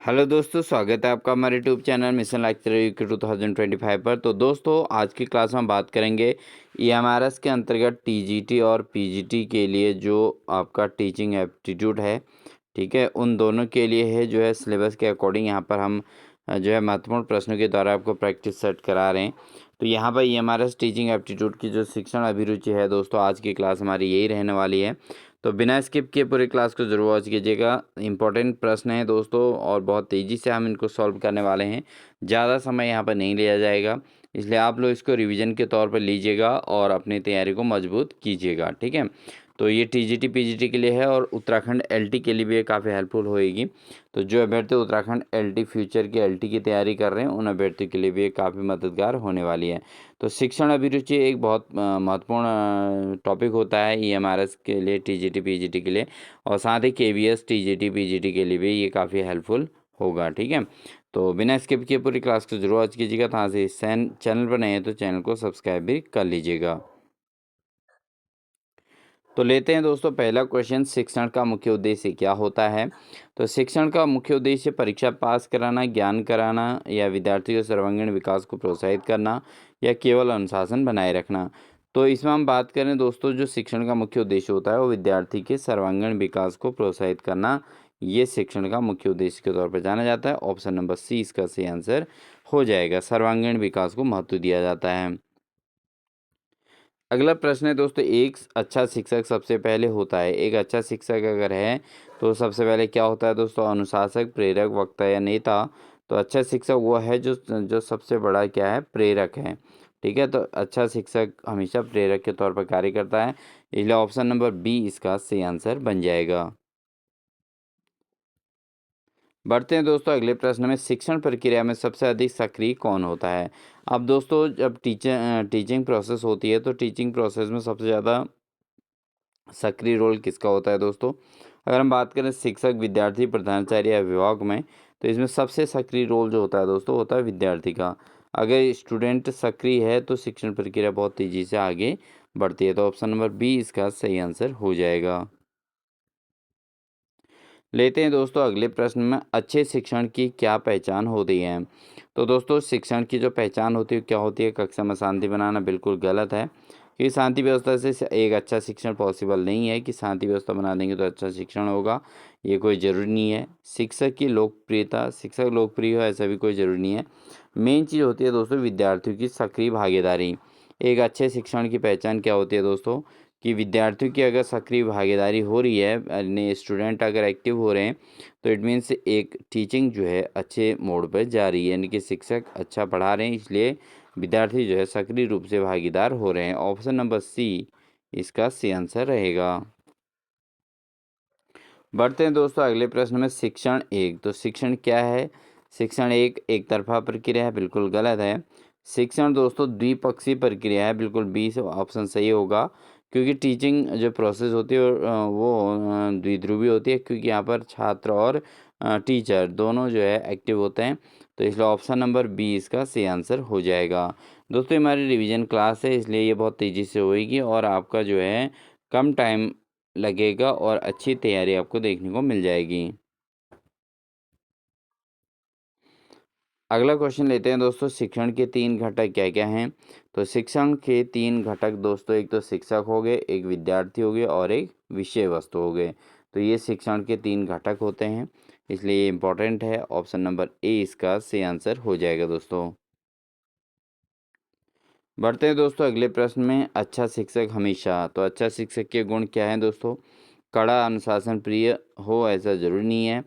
Hello दोस्तों, स्वागत है आपका हमारे YouTube channel mission like UK 2025 पर। तो दोस्तों, आज की क्लास में हम बात करेंगे ईएमआरएस के अंतर्गत टीजीटी और पीजीटी के लिए जो आपका टीचिंग एप्टीट्यूड है, ठीक है, उन दोनों के लिए है जो है सिलेबस के अकॉर्डिंग यहाँ पर हम जो है महत्वपूर्ण प्रश्नों के द्वारा आपको प्रैक्टिस सेट करा रहे हैं। तो यहाँ पर ईएमआरएस टीचिंग एप्टीट्यूड की जो शिक्षण अभिरुचि है दोस्तों, आज की क्लास हमारी यही रहने वाली है। तो बिना स्किप किए पूरी क्लास को जरूर वॉच कीजिएगा। इंपॉर्टेंट प्रश्न है दोस्तों और बहुत तेज़ी से हम इनको सॉल्व करने वाले हैं। ज़्यादा समय यहाँ पर नहीं लिया जाएगा, इसलिए आप लोग इसको रिवीजन के तौर पर लीजिएगा और अपनी तैयारी को मजबूत कीजिएगा, ठीक है। तो ये टीजीटी पीजीटी के लिए है और उत्तराखंड एलटी के लिए भी ये काफ़ी हेल्पफुल होएगी। तो जो अभ्यर्थी उत्तराखंड एलटी फ्यूचर की एलटी की तैयारी कर रहे हैं, उन अभ्यर्थियों के लिए भी ये काफ़ी मददगार होने वाली है। तो शिक्षण अभिरुचि एक बहुत महत्वपूर्ण टॉपिक होता है ईएमआरएस के लिए, टीजीटी पीजीटी के लिए, और साथ ही केवीएस टीजीटी पीजीटी के लिए भी ये काफ़ी हेल्पफुल होगा, ठीक है। तो बिना स्किप किए पूरी क्लास को जरूर वॉच कीजिएगा। तो से चैनल पर नए हैं तो चैनल को सब्सक्राइब भी कर लीजिएगा। तो लेते हैं दोस्तों पहला क्वेश्चन, शिक्षण का मुख्य उद्देश्य क्या होता है। तो शिक्षण का मुख्य उद्देश्य परीक्षा पास कराना, ज्ञान कराना, या विद्यार्थी के सर्वांगीण विकास को प्रोत्साहित करना, या केवल अनुशासन बनाए रखना। तो इसमें हम बात करें दोस्तों, जो शिक्षण का मुख्य उद्देश्य होता है वो विद्यार्थी के सर्वांगीण विकास को प्रोत्साहित करना, ये शिक्षण का मुख्य उद्देश्य के तौर पर जाना जाता है। ऑप्शन नंबर सी इसका सही आंसर हो जाएगा। सर्वांगीण विकास को महत्व दिया जाता है। अगला प्रश्न है दोस्तों, एक अच्छा शिक्षक सबसे पहले होता है। एक अच्छा शिक्षक अगर है तो सबसे पहले क्या होता है दोस्तों? अनुशासक, प्रेरक, वक्ता या नेता। तो अच्छा शिक्षक वो है जो जो सबसे बड़ा क्या है, प्रेरक है, ठीक है। तो अच्छा शिक्षक हमेशा प्रेरक के तौर पर कार्य करता है, इसलिए ऑप्शन नंबर बी इसका सही आंसर बन जाएगा। बढ़ते हैं दोस्तों अगले प्रश्न में, शिक्षण प्रक्रिया में सबसे अधिक सक्रिय कौन होता है। अब दोस्तों जब टीचिंग प्रोसेस होती है तो टीचिंग प्रोसेस में सबसे ज़्यादा सक्रिय रोल किसका होता है दोस्तों? अगर हम बात करें शिक्षक, विद्यार्थी, प्रधानाचार्य या अभिभावक में, तो इसमें सबसे सक्रिय रोल जो होता है दोस्तों होता है विद्यार्थी का। अगर स्टूडेंट सक्रिय है तो शिक्षण प्रक्रिया बहुत तेज़ी से आगे बढ़ती है। तो ऑप्शन नंबर बी इसका सही आंसर हो जाएगा। लेते हैं दोस्तों अगले प्रश्न में, अच्छे शिक्षण की क्या पहचान होती है। तो दोस्तों शिक्षण की जो पहचान होती है क्या होती है? कक्षा में शांति बनाना बिल्कुल गलत है, क्योंकि शांति व्यवस्था से एक अच्छा शिक्षण पॉसिबल नहीं है कि शांति व्यवस्था बना देंगे तो अच्छा शिक्षण होगा, ये कोई ज़रूरी नहीं है। शिक्षक की लोकप्रियता, शिक्षक लोकप्रिय हो ऐसा भी कोई ज़रूरी नहीं है। मेन चीज़ होती है दोस्तों विद्यार्थियों की सक्रिय भागीदारी। एक अच्छे शिक्षण की पहचान क्या होती है दोस्तों? कि विद्यार्थियों की अगर सक्रिय भागीदारी हो रही है, यानी स्टूडेंट अगर एक्टिव हो रहे हैं, तो इट मीन्स एक टीचिंग जो है अच्छे मोड पर जा रही है, यानी कि शिक्षक अच्छा पढ़ा रहे हैं, इसलिए विद्यार्थी जो है सक्रिय रूप से भागीदार हो रहे हैं। ऑप्शन नंबर सी इसका सी आंसर रहेगा। बढ़ते हैं दोस्तों अगले प्रश्न में, शिक्षण एक। तो शिक्षण क्या है? शिक्षण एक तरफा प्रक्रिया है, बिल्कुल गलत है। शिक्षण दोस्तों द्विपक्षीय प्रक्रिया है, बिल्कुल बी से ऑप्शन सही होगा, क्योंकि टीचिंग जो प्रोसेस होती है वो द्विध्रुवीय होती है, क्योंकि यहाँ पर छात्र और टीचर दोनों जो है एक्टिव होते हैं। तो इसलिए ऑप्शन नंबर बी इसका सही आंसर हो जाएगा। दोस्तों हमारी रिवीजन क्लास है, इसलिए ये बहुत तेज़ी से होएगी और आपका जो है कम टाइम लगेगा और अच्छी तैयारी आपको देखने को मिल जाएगी। अगला क्वेश्चन लेते हैं दोस्तों, शिक्षण के तीन घटक क्या क्या हैं। तो शिक्षण के तीन घटक दोस्तों, एक तो शिक्षक हो गए, एक विद्यार्थी हो गए और एक विषय वस्तु हो गए। तो ये शिक्षण के तीन घटक होते हैं, इसलिए ये इम्पोर्टेंट है। ऑप्शन नंबर ए इसका सही आंसर हो जाएगा दोस्तों। बढ़ते हैं दोस्तों अगले प्रश्न में, अच्छा शिक्षक हमेशा। तो अच्छा शिक्षक के गुण क्या हैं दोस्तों? कड़ा, अनुशासन प्रिय हो ऐसा ज़रूरी नहीं है।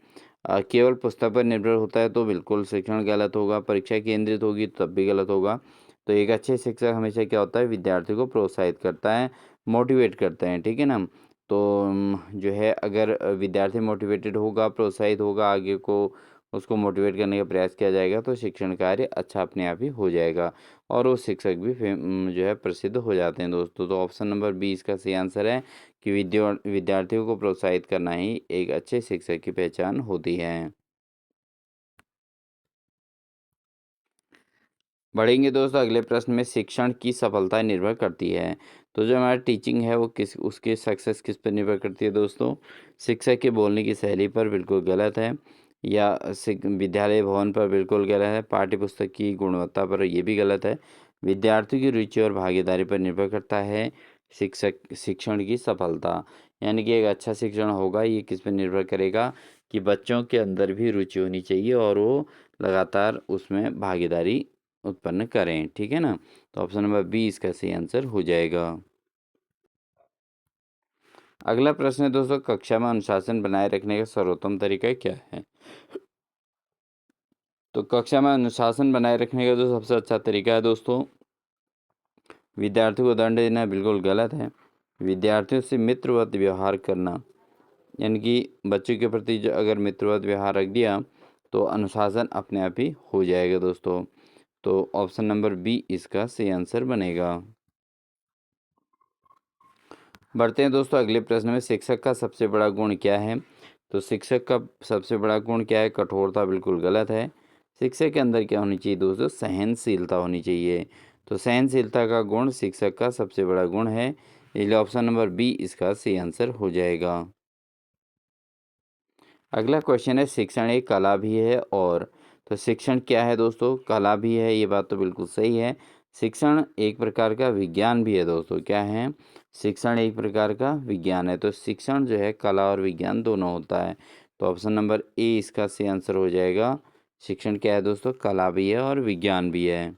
केवल पुस्तक पर निर्भर होता है तो बिल्कुल शिक्षण गलत होगा। परीक्षा केंद्रित होगी तब भी गलत होगा। तो एक अच्छे शिक्षक हमेशा क्या होता है, विद्यार्थी को प्रोत्साहित करता है, मोटिवेट करते हैं, ठीक है ना। तो जो है अगर विद्यार्थी मोटिवेटेड होगा, प्रोत्साहित होगा, आगे को उसको मोटिवेट करने का प्रयास किया जाएगा तो शिक्षण कार्य अच्छा अपने आप ही हो जाएगा और वो शिक्षक भी जो है प्रसिद्ध हो जाते हैं दोस्तों। तो ऑप्शन नंबर बी इसका सही आंसर है कि विद्यार्थियों को प्रोत्साहित करना ही एक अच्छे शिक्षक की पहचान होती है। बढ़ेंगे दोस्तों अगले प्रश्न में, शिक्षण की सफलता निर्भर करती है। तो जो हमारा टीचिंग है वो किस उसकी सक्सेस किस पर निर्भर करती है दोस्तों? शिक्षक के बोलने की शैली पर, बिल्कुल गलत है। या विद्यालय भवन पर बिल्कुल गलत है। पाठ्य पुस्तक की गुणवत्ता पर ये भी गलत है। विद्यार्थियों की रुचि और भागीदारी पर निर्भर करता है शिक्षण की सफलता। यानी कि एक अच्छा शिक्षण होगा ये किस पर निर्भर करेगा कि बच्चों के अंदर भी रुचि होनी चाहिए और वो लगातार उसमें भागीदारी उत्पन्न करें। ठीक है ना? तो ऑप्शन नंबर बी इसका सही आंसर हो जाएगा। अगला प्रश्न है दोस्तों, कक्षा में अनुशासन बनाए रखने का सर्वोत्तम तरीका क्या है? तो कक्षा में अनुशासन बनाए रखने का जो सबसे अच्छा तरीका है दोस्तों, विद्यार्थियों को दंड देना बिल्कुल गलत है। विद्यार्थियों से मित्रवत व्यवहार करना, यानी कि बच्चों के प्रति जो अगर मित्रवत व्यवहार रख दिया तो अनुशासन अपने आप ही हो जाएगा दोस्तों। तो ऑप्शन नंबर बी इसका सही आंसर बनेगा। बढ़ते हैं दोस्तों अगले प्रश्न में, शिक्षक का सबसे बड़ा गुण क्या है? तो शिक्षक का सबसे बड़ा गुण क्या है? कठोरता बिल्कुल गलत है। शिक्षक के अंदर क्या होनी चाहिए दोस्तों? सहनशीलता होनी चाहिए। तो सहनशीलता का गुण शिक्षक का सबसे बड़ा गुण है, इसलिए ऑप्शन नंबर बी इसका सही आंसर हो जाएगा। अगला क्वेश्चन है, शिक्षण एक कला भी है और, तो शिक्षण क्या है दोस्तों? कला भी है, ये बात तो बिल्कुल सही है। शिक्षण एक प्रकार का विज्ञान भी है दोस्तों। क्या है? शिक्षण एक प्रकार का विज्ञान है। तो शिक्षण जो है कला और विज्ञान दोनों होता है। तो ऑप्शन नंबर ए इसका सही आंसर हो जाएगा। शिक्षण क्या है दोस्तों? कला भी है और विज्ञान भी है।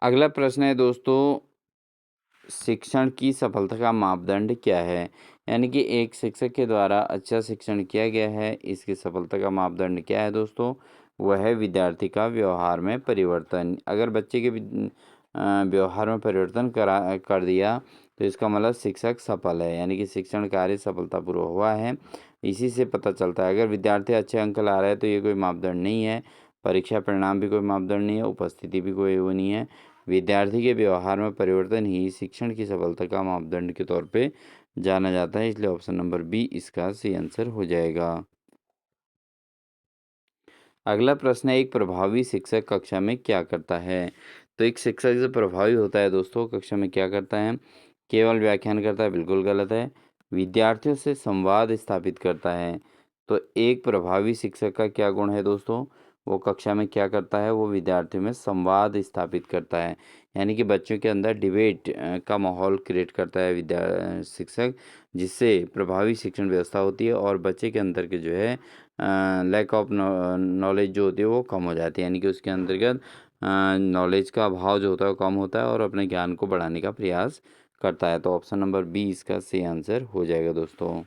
अगला प्रश्न है दोस्तों, शिक्षण की सफलता का मापदंड क्या है? यानी कि एक शिक्षक के द्वारा अच्छा शिक्षण किया गया है, इसकी सफलता का मापदंड क्या है दोस्तों? वह है विद्यार्थी का व्यवहार में परिवर्तन। अगर बच्चे के व्यवहार में परिवर्तन कर दिया तो इसका मतलब शिक्षक सफल है, यानी कि शिक्षण कार्य सफलतापूर्वक हुआ है। इसी से पता चलता है। अगर विद्यार्थी अच्छे अंक ला रहा है तो ये कोई मापदंड नहीं है। परीक्षा परिणाम भी कोई मापदंड नहीं है, उपस्थिति भी कोई वो नहीं है। विद्यार्थी के व्यवहार में परिवर्तन ही शिक्षण की सफलता का मापदंड के तौर पे जाना जाता है, इसलिए ऑप्शन नंबर बी इसका सही आंसर हो जाएगा। अगला प्रश्न है, एक प्रभावी शिक्षक कक्षा में क्या करता है? तो एक शिक्षक जो प्रभावी होता है दोस्तों कक्षा में क्या करता है? केवल व्याख्यान करता है, बिल्कुल गलत है। विद्यार्थियों से संवाद स्थापित करता है। तो एक प्रभावी शिक्षक का क्या गुण है दोस्तों? वो कक्षा में क्या करता है? वो विद्यार्थियों में संवाद स्थापित करता है, यानी कि बच्चों के अंदर डिबेट का माहौल क्रिएट करता है शिक्षक, जिससे प्रभावी शिक्षण व्यवस्था होती है और बच्चे के अंदर के जो है लैक ऑफ नॉलेज जो होती है वो कम हो जाती है, यानी कि उसके अंतर्गत नॉलेज का अभाव जो होता है वो कम होता है और अपने ज्ञान को बढ़ाने का प्रयास करता है। तो ऑप्शन नंबर बी इसका सही आंसर हो जाएगा दोस्तों।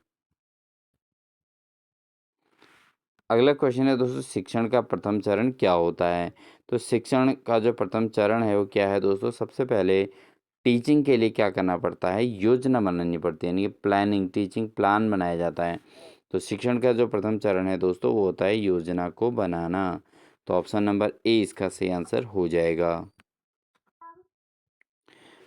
अगला क्वेश्चन है दोस्तों, शिक्षण का प्रथम चरण क्या होता है? तो शिक्षण का जो प्रथम चरण है वो क्या है दोस्तों? सबसे पहले टीचिंग के लिए क्या करना पड़ता है? योजना बनानी पड़ती है, यानी कि प्लानिंग, टीचिंग प्लान बनाया जाता है। तो शिक्षण का जो प्रथम चरण है दोस्तों वो होता है योजना को बनाना। तो ऑप्शन नंबर ए इसका सही आंसर हो जाएगा।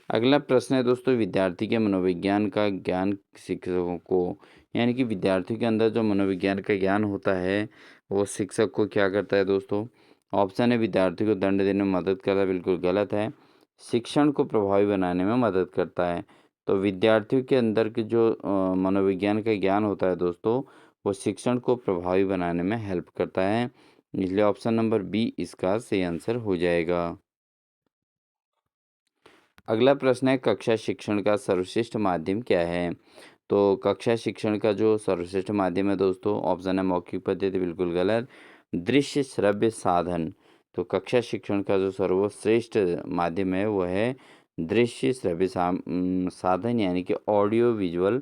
अगला प्रश्न है दोस्तों, विद्यार्थी के मनोविज्ञान का ज्ञान शिक्षकों को, यानी कि विद्यार्थी के अंदर जो मनोविज्ञान का ज्ञान होता है वो शिक्षक को क्या करता है दोस्तों? ऑप्शन है विद्यार्थी को दंड देने में मदद करता है, बिल्कुल गलत है। शिक्षण को प्रभावी बनाने में मदद करता है। तो विद्यार्थियों के अंदर के जो मनोविज्ञान का ज्ञान होता है दोस्तों वो शिक्षण को प्रभावी बनाने में हेल्प करता है, इसलिए ऑप्शन नंबर बी इसका सही आंसर हो जाएगा। अगला प्रश्न है, कक्षा शिक्षण का सर्वश्रेष्ठ माध्यम क्या है? तो कक्षा शिक्षण का जो सर्वश्रेष्ठ माध्यम है दोस्तों, ऑप्शन है मौखिक पद्धति, बिल्कुल गलत। दृश्य श्रव्य साधन। तो कक्षा शिक्षण का जो सर्वश्रेष्ठ माध्यम है वो है दृश्य श्रव्य साधन, यानी कि ऑडियो विजुअल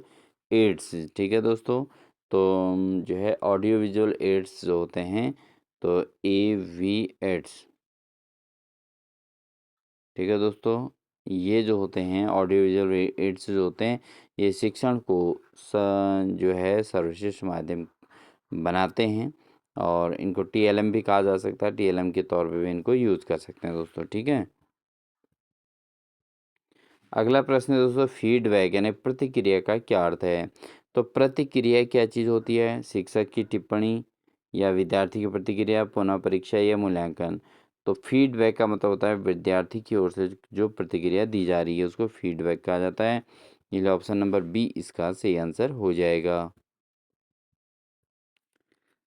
एड्स। ठीक है दोस्तों। तो जो है ऑडियो विजुअल एड्स जो होते हैं, तो ए वी एड्स, ठीक है दोस्तों, ये जो होते हैं ऑडियो विजुअल एड्स जो होते हैं ये शिक्षण को स जो है सर्वश्रेष्ठ माध्यम बनाते हैं और इनको टीएलएम भी कहा जा सकता है। टीएलएम के तौर पे भी इनको यूज़ कर सकते हैं दोस्तों। ठीक है। अगला प्रश्न है दोस्तों, फीडबैक यानी प्रतिक्रिया का क्या अर्थ है? तो प्रतिक्रिया क्या चीज़ होती है? शिक्षक की टिप्पणी या विद्यार्थी की प्रतिक्रिया, पुनः परीक्षा या मूल्यांकन। तो फीडबैक का मतलब होता है विद्यार्थी की ओर से जो प्रतिक्रिया दी जा रही है उसको फीडबैक कहा जाता है, इसलिए ऑप्शन नंबर बी इसका सही आंसर हो जाएगा।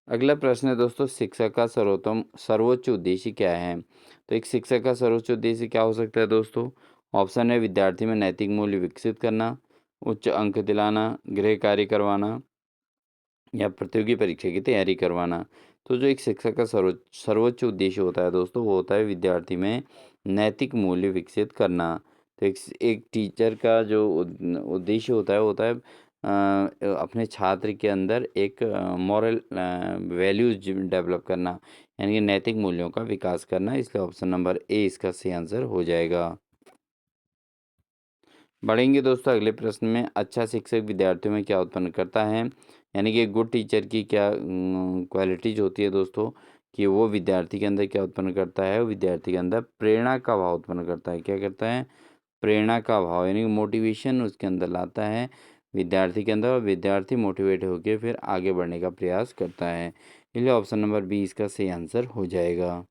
अगला प्रश्न है दोस्तों, शिक्षक का सर्वोच्च उद्देश्य क्या है? तो एक शिक्षक का सर्वोच्च उद्देश्य क्या हो सकता है दोस्तों? ऑप्शन है विद्यार्थी में नैतिक मूल्य विकसित करना, उच्च अंक दिलाना, गृह कार्य करवाना या प्रतियोगी परीक्षा की तैयारी करवाना। तो जो एक शिक्षक का सर्वोच्च उद्देश्य होता है दोस्तों, वो होता है विद्यार्थी में नैतिक मूल्य विकसित करना। तो एक टीचर का जो उद्देश्य होता है, अपने छात्र के अंदर एक मॉरल वैल्यूज डेवलप करना, यानी कि नैतिक मूल्यों का विकास करना। इसलिए ऑप्शन नंबर ए इसका सही आंसर हो जाएगा। बढ़ेंगे दोस्तों अगले प्रश्न में, अच्छा शिक्षक विद्यार्थियों में क्या उत्पन्न करता है? यानी कि गुड टीचर की क्या क्वालिटीज होती है दोस्तों, कि वो विद्यार्थी के अंदर क्या उत्पन्न करता है? वो विद्यार्थी के अंदर प्रेरणा का भाव उत्पन्न करता है। क्या करता है? प्रेरणा का भाव, यानी कि मोटिवेशन उसके अंदर लाता है विद्यार्थी के अंदर, और विद्यार्थी मोटिवेट होकर फिर आगे बढ़ने का प्रयास करता है। इसलिए ऑप्शन नंबर बी इसका सही आंसर हो जाएगा।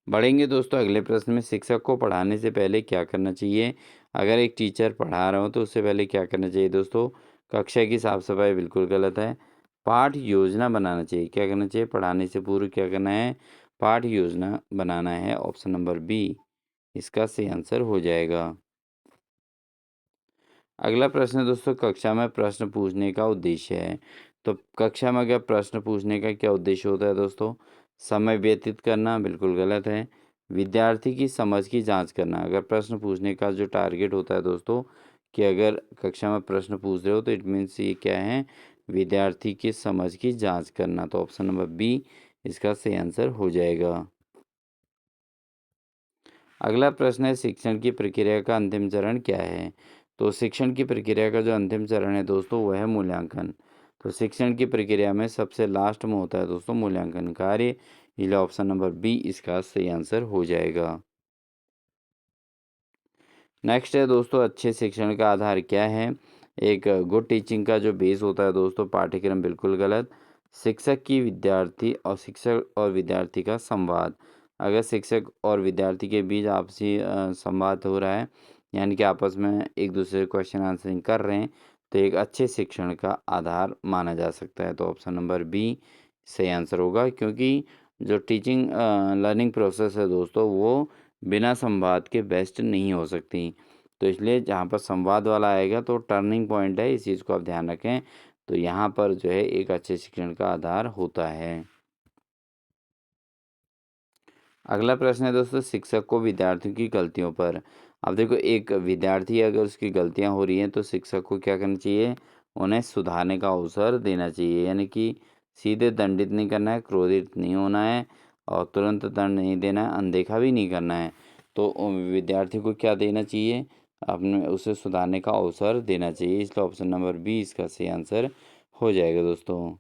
बढ़ेंगे दोस्तों अगले प्रश्न में, शिक्षक को पढ़ाने से पहले क्या करना चाहिए? अगर एक टीचर पढ़ा रहा हो तो उससे पहले क्या करना चाहिए दोस्तों? कक्षा की साफ सफाई बिल्कुल गलत है। पाठ योजना बनाना चाहिए। क्या करना चाहिए? पढ़ाने से पूर्व क्या करना है? पाठ योजना बनाना है। ऑप्शन नंबर बी इसका सही आंसर हो जाएगा। अगला प्रश्न है दोस्तों, कक्षा में प्रश्न पूछने का उद्देश्य है। तो कक्षा में अगर प्रश्न पूछने का क्या उद्देश्य होता है दोस्तों? समय व्यतीत करना बिल्कुल गलत है। विद्यार्थी की समझ की जांच करना। अगर प्रश्न पूछने का जो टारगेट होता है दोस्तों, कि अगर कक्षा में प्रश्न पूछ रहे हो तो इट मीन्स ये क्या है? विद्यार्थी की समझ की जांच करना। तो ऑप्शन नंबर बी इसका सही आंसर हो जाएगा। अगला प्रश्न है, शिक्षण की प्रक्रिया का अंतिम चरण क्या है? तो शिक्षण की प्रक्रिया का जो अंतिम चरण है दोस्तों, वह है मूल्यांकन। तो शिक्षण की प्रक्रिया में सबसे लास्ट में होता है दोस्तों मूल्यांकन कार्य। इसलिए ऑप्शन नंबर बी इसका सही आंसर हो जाएगा। नेक्स्ट है दोस्तों, अच्छे शिक्षण का आधार क्या है? एक गुड टीचिंग का जो बेस होता है दोस्तों, पाठ्यक्रम बिल्कुल गलत। शिक्षक और विद्यार्थी का संवाद। अगर शिक्षक और विद्यार्थी के बीच आपसी संवाद हो रहा है, यानी कि आपस में एक दूसरे क्वेश्चन आंसरिंग कर रहे हैं, तो एक अच्छे शिक्षण का आधार माना जा सकता है। तो ऑप्शन नंबर बी सही आंसर होगा, क्योंकि जो टीचिंग लर्निंग प्रोसेस है दोस्तों, वो बिना संवाद के बेस्ट नहीं हो सकती। तो इसलिए जहाँ पर संवाद वाला आएगा तो टर्निंग पॉइंट है, इस चीज़ को आप ध्यान रखें। तो यहाँ पर जो है एक अच्छे शिक्षण का आधार होता है। अगला प्रश्न है दोस्तों, शिक्षक को विद्यार्थियों की गलतियों पर। अब देखो, एक विद्यार्थी अगर उसकी गलतियाँ हो रही हैं तो शिक्षक को क्या करना चाहिए? उन्हें सुधारने का अवसर देना चाहिए, यानी कि सीधे दंडित नहीं करना है, क्रोधित नहीं होना है, और तुरंत दंड नहीं देना है, अनदेखा भी नहीं करना है। तो विद्यार्थी को क्या देना चाहिए? अपने उसे सुधारने का अवसर देना चाहिए। इसलिए ऑप्शन नंबर बी इसका सही आंसर हो जाएगा दोस्तों।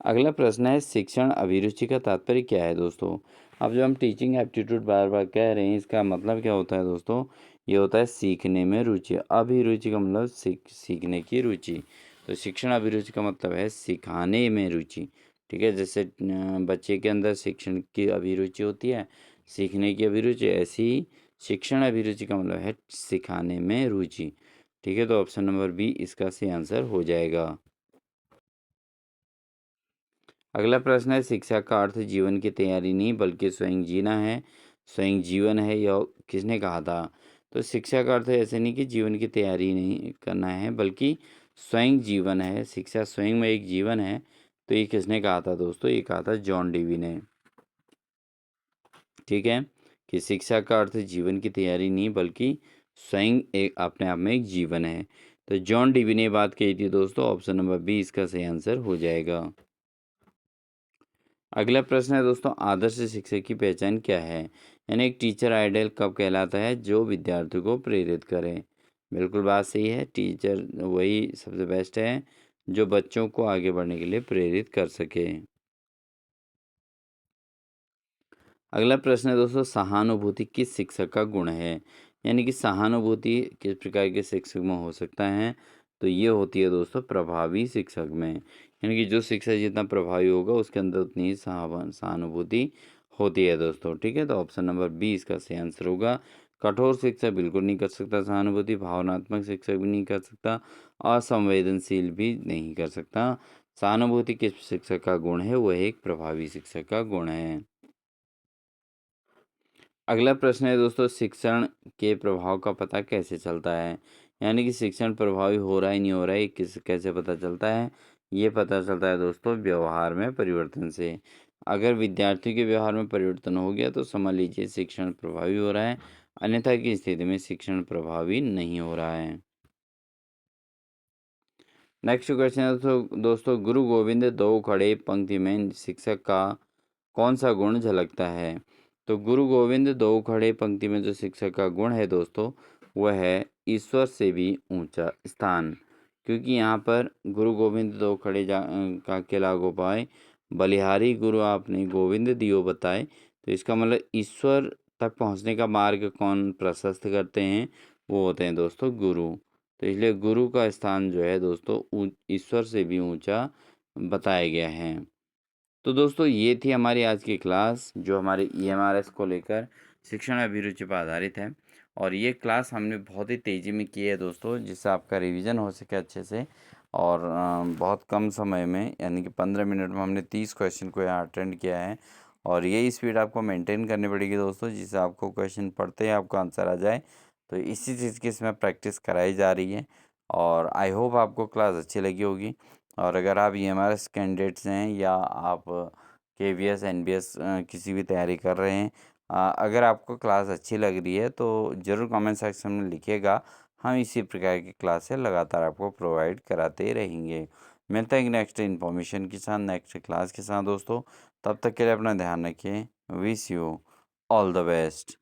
अगला प्रश्न है, शिक्षण अभिरुचि का तात्पर्य क्या है दोस्तों? अब जो हम टीचिंग एप्टीट्यूड बार बार कह रहे हैं, इसका मतलब क्या होता है दोस्तों? ये होता है सीखने में रुचि। अभिरुचि का मतलब सीखने की रुचि। तो शिक्षण अभिरुचि का मतलब है सिखाने में रुचि। ठीक है, जैसे बच्चे के अंदर शिक्षण की अभिरुचि होती है, सीखने की अभिरुचि, ऐसी ही शिक्षण अभिरुचि का मतलब है सिखाने में रुचि। ठीक है, तो ऑप्शन नंबर बी इसका सही आंसर हो जाएगा। अगला प्रश्न है, शिक्षा का अर्थ जीवन की तैयारी नहीं बल्कि स्वयं जीना है। स्वयं जीवन है, यह किसने कहा था? तो शिक्षा का अर्थ ऐसे नहीं कि जीवन की तैयारी नहीं करना है, बल्कि स्वयं जीवन है, शिक्षा स्वयं में एक जीवन है। तो ये किसने कहा था दोस्तों? ये कहा था जॉन डीवी ने। ठीक है, कि शिक्षा का अर्थ जीवन की तैयारी नहीं बल्कि स्वयं एक अपने आप में एक जीवन है। तो जॉन डीवी ने बात कही थी दोस्तों। ऑप्शन नंबर बी इसका सही आंसर हो जाएगा। अगला प्रश्न है दोस्तों, आदर्श शिक्षक की पहचान क्या है? यानी एक टीचर आइडल कब कहलाता है? जो विद्यार्थी को प्रेरित करे। बिल्कुल बात सही है, टीचर वही सबसे बेस्ट है जो बच्चों को आगे बढ़ने के लिए प्रेरित कर सके। अगला प्रश्न है दोस्तों, सहानुभूति किस शिक्षक का गुण है? यानी कि सहानुभूति किस प्रकार के शिक्षक में हो सकता है? तो ये होती है दोस्तों प्रभावी शिक्षक में। यानी कि जो शिक्षक जितना प्रभावी होगा उसके अंदर उतनी ही सहानुभूति होती है दोस्तों। ठीक है, तो ऑप्शन नंबर बी इसका सही आंसर होगा। कठोर शिक्षा बिल्कुल नहीं कर सकता, सहानुभूति भावनात्मक शिक्षा भी नहीं कर सकता, असंवेदनशील भी नहीं कर सकता। सहानुभूति किस शिक्षक का गुण है? वह एक प्रभावी शिक्षक का गुण है। अगला प्रश्न है दोस्तों, शिक्षण के प्रभाव का पता कैसे चलता है? यानी कि शिक्षण प्रभावी हो रहा है नहीं हो रहा है, ये कैसे पता चलता है? ये पता चलता है दोस्तों व्यवहार में परिवर्तन से। अगर विद्यार्थी के व्यवहार में परिवर्तन हो गया तो समझ लीजिए शिक्षण प्रभावी हो रहा है, अन्यथा की स्थिति में शिक्षण प्रभावी नहीं हो रहा है। नेक्स्ट क्वेश्चन है दोस्तों, गुरु गोविंद दो खड़े पंक्ति में शिक्षक का कौन सा गुण झलकता है? तो गुरु गोविंद दो खड़े पंक्ति में जो शिक्षक का गुण है दोस्तों, वह है ईश्वर से भी ऊंचा स्थान। क्योंकि यहाँ पर गुरु गोविंद दो खड़े का के लागो पाए, बलिहारी गुरु आपने गोविंद दियो बताए। तो इसका मतलब ईश्वर तक पहुँचने का मार्ग कौन प्रशस्त करते हैं? वो होते हैं दोस्तों गुरु। तो इसलिए गुरु का स्थान जो है दोस्तों ईश्वर से भी ऊंचा बताया गया है। तो दोस्तों ये थी हमारी आज की क्लास, जो हमारे ईएमआरएस को लेकर शिक्षण अभिरुचि पर आधारित है। और ये क्लास हमने बहुत ही तेज़ी में की है दोस्तों, जिससे आपका रिवीजन हो सके अच्छे से। और बहुत कम समय में यानी कि 15 मिनट में हमने 30 क्वेश्चन को यहाँ अटेंड किया है। और यही स्पीड आपको मेंटेन करनी पड़ेगी दोस्तों, जिससे आपको क्वेश्चन पढ़ते ही आपको आंसर आ जाए। तो इसी चीज़ की इसमें प्रैक्टिस कराई जा रही है। और आई होप आपको क्लास अच्छी लगी होगी। और अगर आप ईएमआरएस कैंडिडेट्स हैं या आप केवीएस एनबीएस किसी भी तैयारी कर रहे हैं, अगर आपको क्लास अच्छी लग रही है तो ज़रूर कमेंट सेक्शन में लिखिएगा। हम इसी प्रकार की क्लासें लगातार आपको प्रोवाइड कराते रहेंगे। मिलते हैं नेक्स्ट इन्फॉर्मेशन के साथ, नेक्स्ट क्लास के साथ दोस्तों। तब तक के लिए अपना ध्यान रखिए। Wish you all the best.